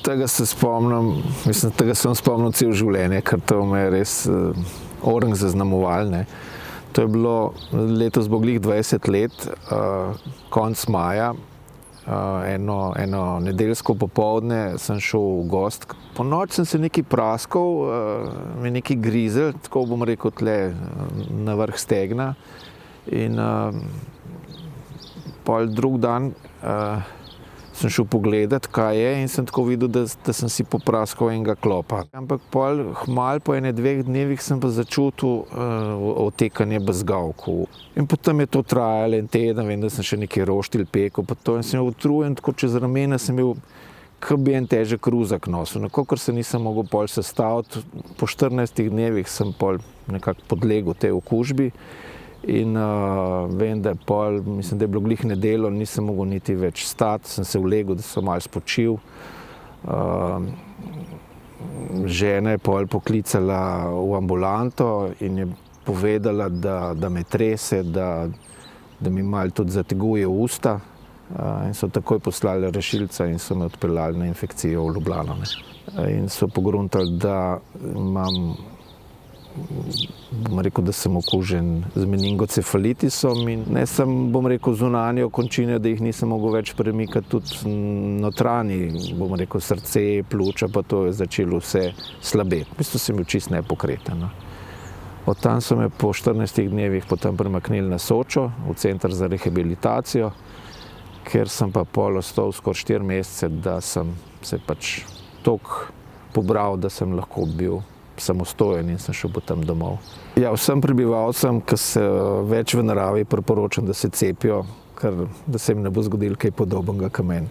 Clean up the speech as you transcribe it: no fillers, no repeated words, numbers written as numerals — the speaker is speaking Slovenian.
Tega se spomnim, tega sem spomnil cel življenje, ker to me je res orang zaznamoval, ne. To je bilo, letos bo glih 20 let, konec maja, eno nedeljsko popoldne sem šel v gost. Ponoči sem se nekaj praskal, me nekaj grizel, tako bom rekel tle na vrh stegna. In pol drug dan sem šel pogledat, kaj je, in sem tako videl, da sem si popraskal enega klopa. Ampak pol, hmal po dveh dnevih sem pa začutil otekanje bezgavkov. In potem je to trajalo en teden, vem, da sem še nekaj roštilj pekel, pa to, in sem bil utrujen, tako čez ramena sem bil, kot bi en težek ruzak nosil. Ker se nisem mogel pol sestaviti, po 14 dnevih sem pol nekako podlegel tej okužbi. In vem, da je pol, mislim, da je bilo glih nedeljo, nisem mogel niti več stati, sem se ulegel, da sem malo spočil. Žena je pol poklicala v ambulanto in je povedala, da me trese, da mi malo tudi zateguje usta. In so takoj poslali rešilca in so me odpeljali na infekcijo v Ljubljano. In so pogruntali, da imam, bom rekel, da sem okužen z meningocefalitisom in ne samo, bom rekel, zunanje končine, da jih nisem mogel več premikati, tudi notranji, bom rekel, srce, pljuča, pa to je začelo vse slabeti. V bistvu sem bil čisto nepokreten. Od tam so me po 14 dnevih potem premaknili na Sočo, v center za rehabilitacijo, ker sem pa pol ostal skoraj 4 mesece, da sem se pač toliko pobral, da sem lahko bil samostojen in sem šel potem domov. Ja, vsem prebivalcem, ki se več v naravi, priporočam, da se cepijo, ker da se jim ne bo zgodilo kaj podobnega kot meni.